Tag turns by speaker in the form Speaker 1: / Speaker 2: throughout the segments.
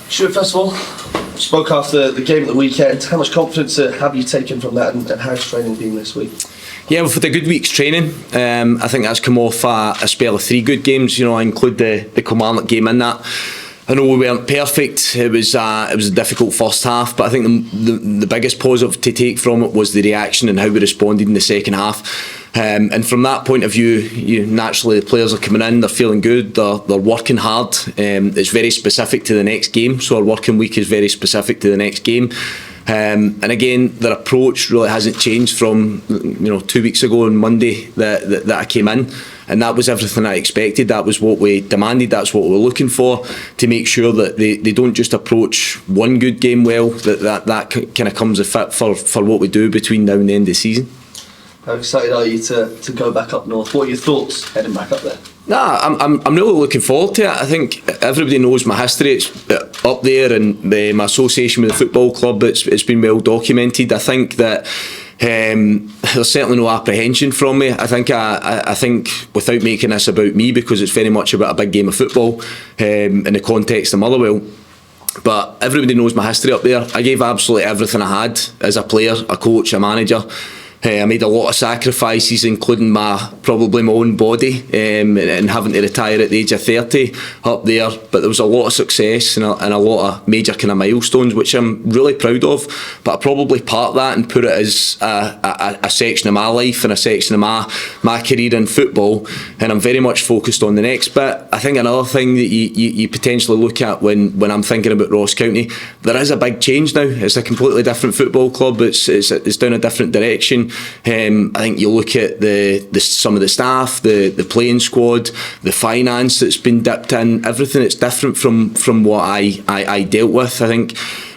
Speaker 1: Stuart, first of all, spoke after the game at the weekend. How much confidence have you taken from that, and how's training been this week?
Speaker 2: Yeah, we've had a good week's training. I think that's come off a spell of 3 good games. I include the Kilmarnock game in that. I know we weren't perfect. It was a difficult first half, but I think the biggest positive to take from it was the reaction and how we responded in the second half. And from that point of view, naturally the players are coming in, they're feeling good, they're working hard. It's very specific to the next game, so our working week is very specific to the next game. And again, their approach really hasn't changed from 2 weeks ago on Monday that I came in, and that was everything I expected. That was what we demanded, that's what we were looking for, to make sure that they don't just approach one good game well, that kind of comes a fit for what we do between now and the end of the season.
Speaker 1: How excited are you to go back up north? What are your thoughts heading back up there?
Speaker 2: I'm really looking forward to it. I think everybody knows my history. It's up there, and my association with the football club, it's been well documented. I think that there's certainly no apprehension from me. I think without making this about me, because it's very much about a big game of football in the context of Motherwell, but everybody knows my history up there. I gave absolutely everything I had as a player, a coach, a manager. I made a lot of sacrifices, including probably my own body, and having to retire at the age of 30 up there. But there was a lot of success and a lot of major kind of milestones, which I'm really proud of. But I probably part that and put it as a section of my life and a section of my career in football, and I'm very much focused on the next bit. I think another thing that you potentially look at when I'm thinking about Ross County, there is a big change now. It's a completely different football club. It's down a different direction. I think you look at some of the staff, the playing squad, the finance that's been dipped in, everything. It's different from what I dealt with. I think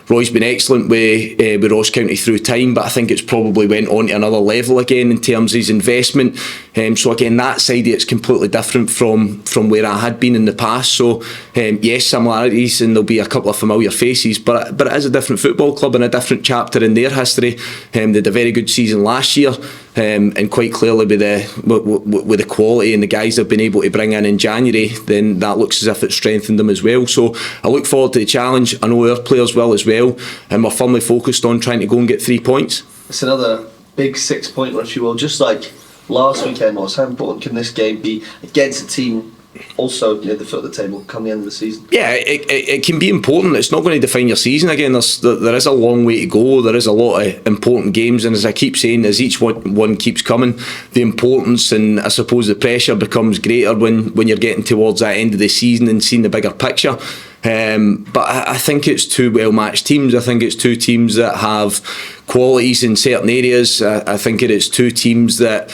Speaker 2: Roy's been excellent with Ross County through time, but I think it's probably went on to another level again in terms of his investment. So again, that side of it's completely different from where I had been in the past. So yes, similarities, and there'll be a couple of familiar faces, but it is a different football club and a different chapter in their history. They had a very good season last year, and quite clearly with the quality and the guys they've been able to bring in January, then that looks as if it's strengthened them as well. So I look forward to the challenge. I know our players will as well, and we're firmly focused on trying to go and get 3 points.
Speaker 1: It's another big 6-point run, if you will, just like last weekend was. How important can this game be against a team also near the foot of the table come the end of the season? Yeah,
Speaker 2: it can be important. It's not going to define your season. Again, there is a long way to go. There is a lot of important games, and as I keep saying, as each one keeps coming, the importance and I suppose the pressure becomes greater when you're getting towards that end of the season and seeing the bigger picture. But I think it's 2 well-matched teams. I think it's 2 teams that have qualities in certain areas. I think it is 2 teams that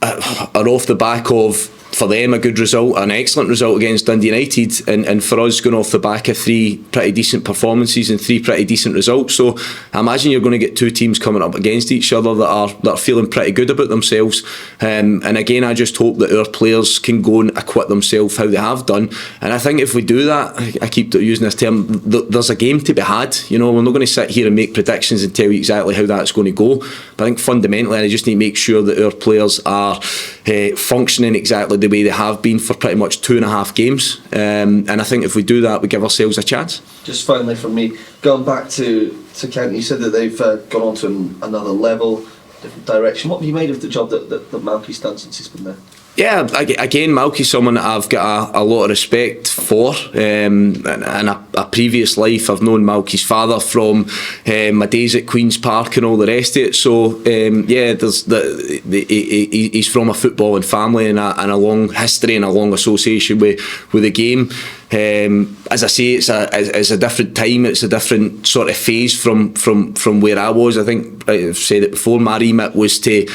Speaker 2: are off the back of, for them, a good result, an excellent result against Dundee United, and for us going off the back of 3 pretty decent performances and 3 pretty decent results. So I imagine you're going to get 2 teams coming up against each other that are feeling pretty good about themselves. And again, I just hope that our players can go and acquit themselves how they have done. And I think if we do that, I keep using this term, there's a game to be had. We're not going to sit here and make predictions and tell you exactly how that's going to go. But I think fundamentally, I just need to make sure that our players are functioning exactly the way they have been for pretty much 2.5 games, and I think if we do that, we give ourselves a chance.
Speaker 1: Just finally from me, going back to County, you said that they've gone on to another level, different direction. What have you made of the job that Malky's done since he's been there?
Speaker 2: Yeah, again, Malky's someone that I've got a lot of respect for. In a previous life, I've known Malky's father from my days at Queen's Park and all the rest of it. So yeah, he's from a footballing family and a long history and a long association with the game. As I say, it's a different time. It's a different sort of phase from where I was. I think I've said it before. My remit was to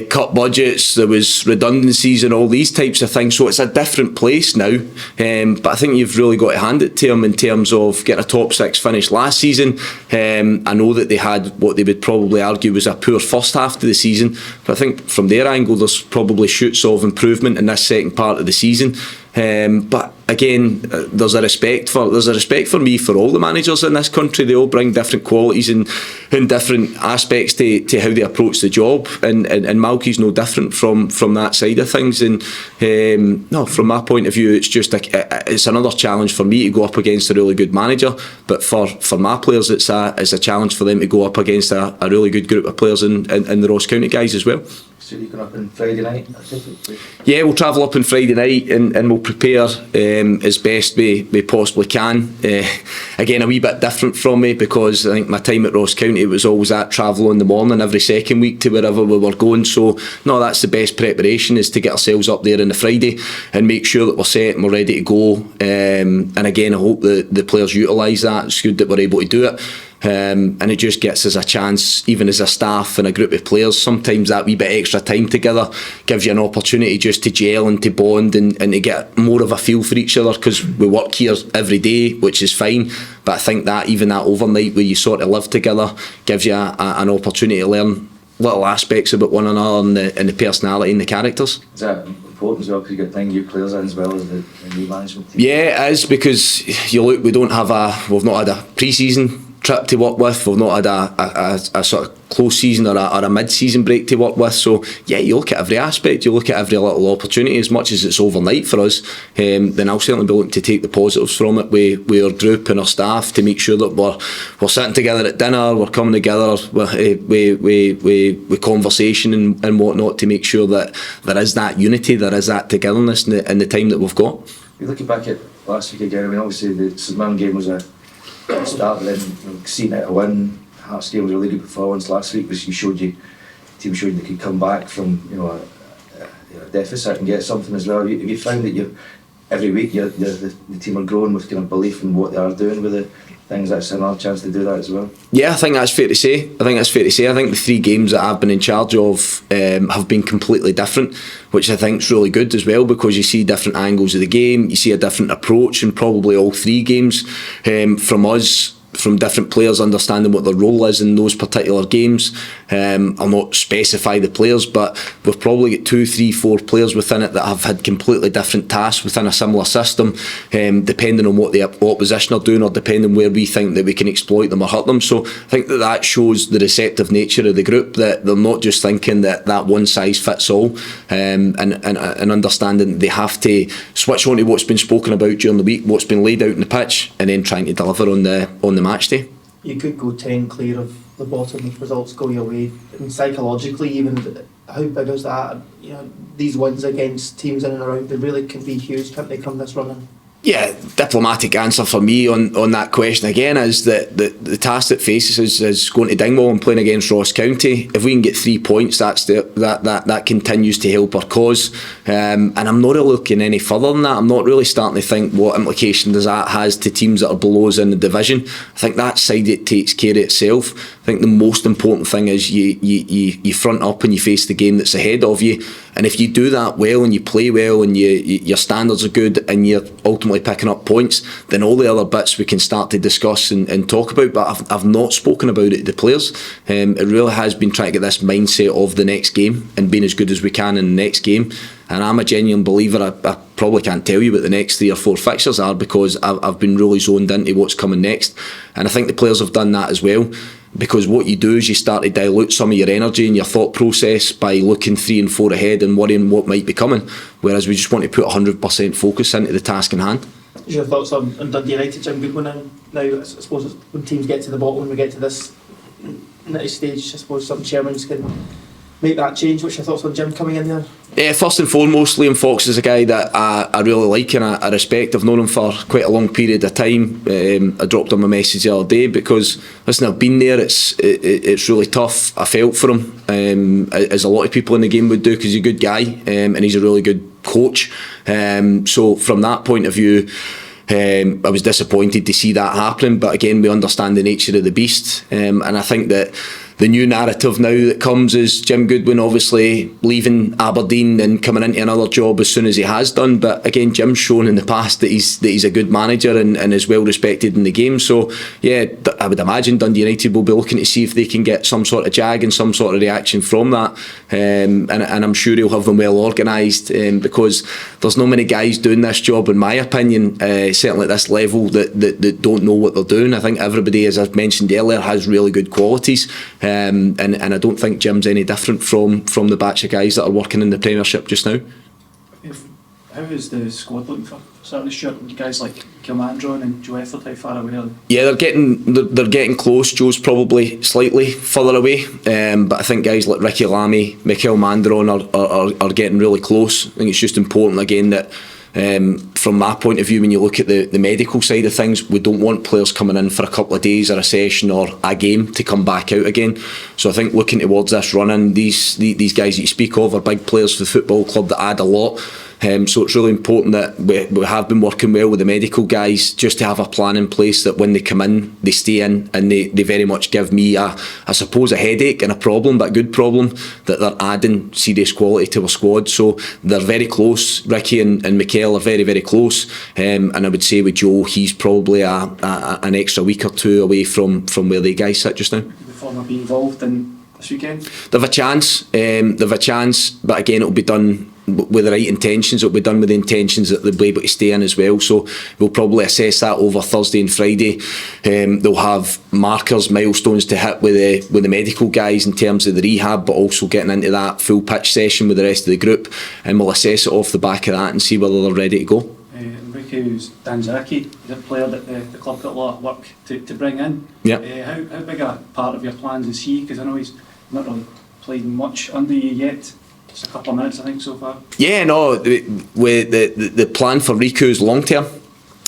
Speaker 2: cut budgets, there was redundancies and all these types of things, so it's a different place now, but I think you've really got to hand it to him in terms of getting a top 6 finish last season. I know that they had what they would probably argue was a poor first half to the season, but I think from their angle there's probably shoots of improvement in this second part of the season. But again, there's a respect for me for all the managers in this country. They all bring different qualities and different aspects to how they approach the job, and Malky's no different from that side of things. And no, from my point of view, it's just it's another challenge for me to go up against a really good manager, but for my players, it's a challenge for them to go up against a really good group of players in the Ross County guys as well.
Speaker 3: So you're going up on Friday night?
Speaker 2: Yeah, we'll travel up on Friday night and we'll prepare as best we possibly can. Again, a wee bit different from me, because I think my time at Ross County was always that travel in the morning every second week to wherever we were going. So no, that's the best preparation, is to get ourselves up there on the Friday and make sure that we're set and we're ready to go. And again, I hope the players utilise that. It's good that we're able to do it. And it just gets us a chance, even as a staff and a group of players, sometimes that wee bit extra time together gives you an opportunity just to gel and to bond and to get more of a feel for each other, because we work here every day, which is fine, but I think that even that overnight where you sort of live together gives you an opportunity to learn little aspects about one another and the personality and the characters.
Speaker 3: Is that important as well, because you've got 9 new players in as well as the new management team?
Speaker 2: Yeah, it is, because you look, we've not had a pre-season trip to work with, we've not had a sort of close season or a mid-season break to work with. So yeah, you look at every aspect, you look at every little opportunity. As much as it's overnight for us, then I'll certainly be looking to take the positives from it with our group and our staff, to make sure that we're sitting together at dinner, we're coming together with conversation and whatnot, to make sure that there is that unity, there is that togetherness in the time that we've got.
Speaker 3: You're looking back at last week again, I mean, obviously the St Mirren game was a start, but then seeing it a win. Hearts game was a really good performance last week, because the team showed they could come back from a deficit and get something as well. Have you found that every week the team are growing with kind of belief in what they are doing with the things? That's another chance to do that as well.
Speaker 2: Yeah, I think that's fair to say. I think the 3 games that I've been in charge of have been completely different, which I think is really good as well, because you see different angles of the game, you see a different approach in probably all 3 games from us, from different players understanding what their role is in those particular games. I'll not specify the players, but we've probably got 2, 3, 4 players within it that have had completely different tasks within a similar system, depending on what the opposition are doing, or depending where we think that we can exploit them or hurt them. So I think that shows the receptive nature of the group, that they're not just thinking that one size fits all, and understanding that they have to switch on to what's been spoken about during the week, what's been laid out in the pitch, and then trying to deliver on the match day.
Speaker 4: You could go 10 clear of the bottom if results go your way, and psychologically, even how big is that? These wins against teams in and around, they really can be huge, can't they, come this running? Yeah,
Speaker 2: diplomatic answer for me on that question again is that the task that faces us is going to Dingwall and playing against Ross County. If we can get 3 points, that continues to help our cause. And I'm not really looking any further than that. I'm not really starting to think what implication does that has to teams that are below us in the division. I think that side it takes care of itself. I think the most important thing is you front up and you face the game that's ahead of you. And if you do that well and you play well and your standards are good and you're ultimately picking up points, then all the other bits we can start to discuss and talk about. But I've not spoken about it to the players. It really has been trying to get this mindset of the next game and being as good as we can in the next game. And I'm a genuine believer. I probably can't tell you what the next 3 or 4 fixtures are, because I've been really zoned into what's coming next. And I think the players have done that as well. Because what you do is you start to dilute some of your energy and your thought process by looking 3 and 4 ahead and worrying what might be coming, whereas we just want to put 100% focus into the task in hand.
Speaker 4: What's your thoughts on Dundee United, Jim Goodwin? Now, I suppose when teams get to the bottom, when we get to this stage, I suppose some chairmen can make that change. What's your thoughts on Jim coming in there?
Speaker 2: First and foremost, Liam Fox is a guy that I really like and I respect. I've known him for quite a long period of time. I dropped him a message the other day because, listen, I've been there. It's really tough. I felt for him, as a lot of people in the game would do, because he's a good guy and he's a really good coach. So from that point of view, I was disappointed to see that happening, but again, we understand the nature of the beast, and I think that the new narrative now that comes is Jim Goodwin obviously leaving Aberdeen and coming into another job as soon as he has done. But again, Jim's shown in the past that he's a good manager and is well respected in the game. So yeah, I would imagine Dundee United will be looking to see if they can get some sort of jag and some sort of reaction from that. And I'm sure he'll have them well organised, because there's not many guys doing this job, in my opinion, certainly at this level, that don't know what they're doing. I think everybody, as I've mentioned earlier, has really good qualities. And I don't think Jim's any different from the batch of guys that are working in the Premiership just now.
Speaker 5: How is the squad looking for certainly Stuart? Guys like Kilmandron and Joe Efford, how far away are they?
Speaker 2: Yeah, they're getting close. Joe's probably slightly further away, but I think guys like Ricky Lamy, Mikel Mandron are getting really close. I think it's just important again that from my point of view, when you look at the medical side of things, we don't want players coming in for a couple of days or a session or a game to come back out again. So I think looking towards this run-in, these guys that you speak of are big players for the football club that add a lot. So it's really important that we have been working well with the medical guys, just to have a plan in place that when they come in, they stay in, and they very much give me I suppose a headache and a problem, but a good problem, that they're adding serious quality to our squad. So they're very close. Ricky and Mikel are very, very close, and I would say with Joe, he's probably an extra week or two away from where they guys sit just now.
Speaker 5: The former be involved in this weekend?
Speaker 2: They've a chance, but again, it'll be done with the right intentions. It'll be done with the intentions that they'll be able to stay in as well. So we'll probably assess that over Thursday and Friday. They'll have markers, milestones to hit with the medical guys in terms of the rehab, but also getting into that full pitch session with the rest of the group, and we'll assess it off the back of that and see whether they're ready to go.
Speaker 5: Enrique's Danzaki, he's a player that the club got a lot of work to bring in.
Speaker 2: Yeah.
Speaker 5: How big a part of your plans is he? Because I know he's not really played much under you yet. Just a couple of minutes, I think, so far. Yeah, no,
Speaker 2: the plan for Riku is long term.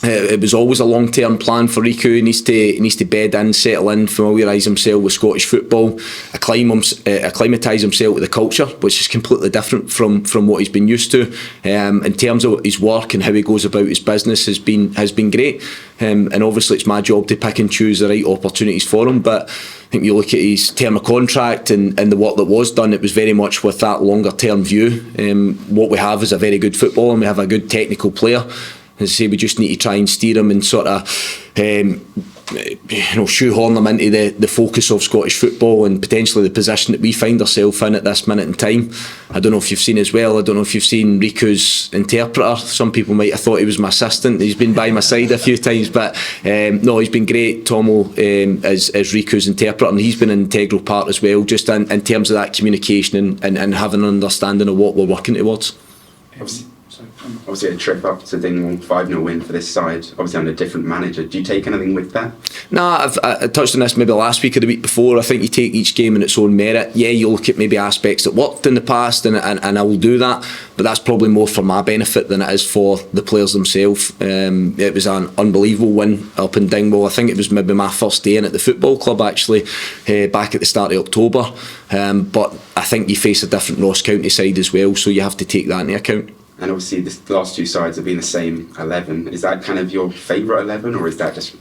Speaker 2: It was always a long-term plan for Riku. He needs to bed in, settle in, familiarise himself with Scottish football, acclimatise himself with the culture, which is completely different from what he's been used to. In terms of his work and how he goes about his business has been great. And obviously it's my job to pick and choose the right opportunities for him. But I think you look at his term of contract and the work that was done, it was very much with that longer term view. What we have is a very good footballer, and we have a good technical player. As I say, we just need to try and steer him and sort of shoehorn them into the focus of Scottish football and potentially the position that we find ourselves in at this minute in time. I don't know if you've seen as well, I don't know if you've seen Riku's interpreter. Some people might have thought he was my assistant. He's been by my side a few times, but no, he's been great, Tomo, as Riku's interpreter, and he's been an integral part as well, just in terms of that communication and having an understanding of what we're working towards.
Speaker 6: Obviously a trip up to Dingwall, 5-0 win for this side, obviously under a different manager. Do you take anything with that?
Speaker 2: Nah, I touched on this maybe last week or the week before. I think you take each game in its own merit. Yeah, you look at maybe aspects that worked in the past, and I will do that, but that's probably more for my benefit than it is for the players themselves. It was an unbelievable win up in Dingwall. I think it was maybe my first day in at the football club actually, back at the start of October. But I think you face a different Ross County side as well, so you have to take that into account.
Speaker 6: And obviously the last two sides have been the same 11. Is that kind of your favourite 11, or is that just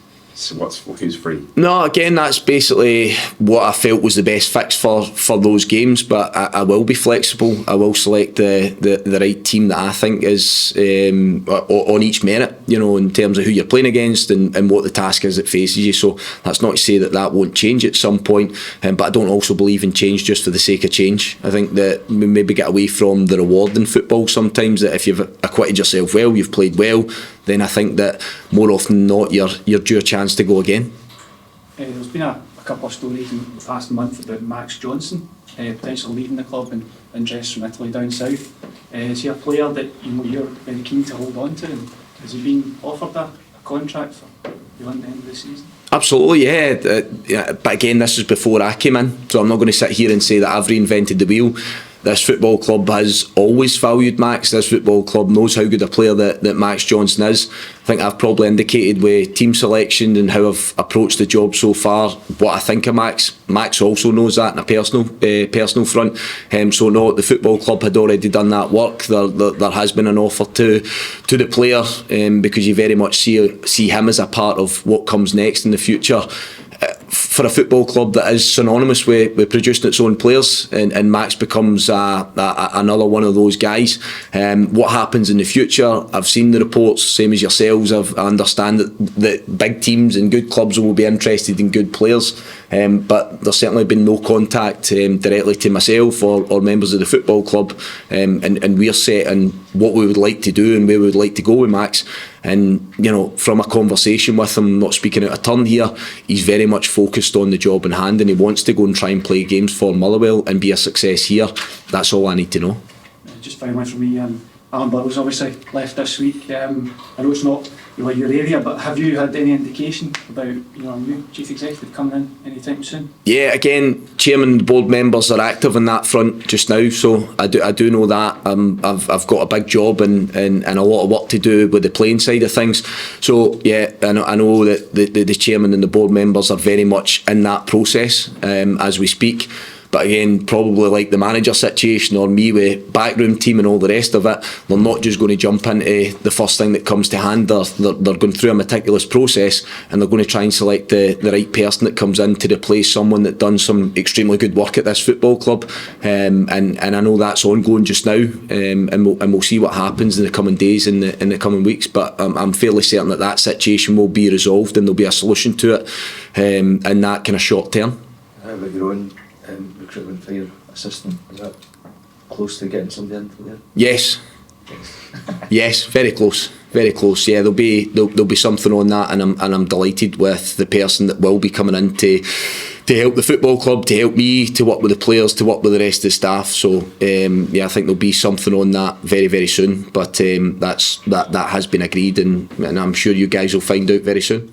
Speaker 6: who's free? No,
Speaker 2: again, that's basically what I felt was the best fix for those games, but I will be flexible. I will select the right team that I think is on each merit, in terms of who you're playing against and what the task is that faces you. So that's not to say that won't change at some point, but I don't also believe in change just for the sake of change. I think that we maybe get away from the reward in football sometimes, that if you've acquitted yourself well, you've played well, then I think that more often than not you're due a chance to go again.
Speaker 5: There's been a couple of stories in the past month about Max Johnson potentially leaving the club and dress from Italy down south. Is he a player that you're very keen to hold on to, and has he been offered a contract for beyond the end of the season? Absolutely,
Speaker 2: yeah. But again, this is before I came in, so I'm not going to sit here and say that I've reinvented the wheel. This football club has always valued Max. This football club knows how good a player that Max Johnson is. I think I've probably indicated with team selection and how I've approached the job so far what I think of Max. Max also knows that in a personal front. So no, the football club had already done that work. There has been an offer to the player, because you very much see him as a part of what comes next in the future. for a football club that is synonymous with producing its own players, and Max becomes another one of those guys. What happens in the future, I've seen the reports, same as yourselves. I understand that big teams and good clubs will be interested in good players, but there's certainly been no contact directly to myself or members of the football club, and we're setting what we would like to do and where we would like to go with Max. And from a conversation with him, not speaking out of turn here, he's very much focused on the job in hand, and he wants to go and try and play games for Motherwell and be a success here. That's all I need to know.
Speaker 5: Just finally from me, Alan Burrow's obviously left this week. I know it's not your area, but have you had any indication about a new chief executive coming in anytime soon? Yeah, again, chairman and board members are active on that front just now, so I do know that. I've got a big job and a lot of work to do with the playing side of things. So yeah, I know that the chairman and the board members are very much in that process as we speak. But again, probably like the manager situation or me with backroom team and all the rest of it, they're not just going to jump into the first thing that comes to hand. They're going through a meticulous process, and they're going to try and select the right person that comes in to replace someone that done some extremely good work at this football club. And I know that's ongoing just now, and we'll see what happens in the coming days, in the coming weeks. But I'm fairly certain that situation will be resolved and there'll be a solution to it in that kind of short term.
Speaker 3: How about your own recruitment for your assistant? Is that close to getting somebody into there?
Speaker 2: Yes. Yes, very close. Very close. Yeah, there'll be something on that, and I'm delighted with the person that will be coming in to help the football club, to help me, to work with the players, to work with the rest of the staff. So I think there'll be something on that very, very soon. But that has been agreed, and I'm sure you guys will find out very soon.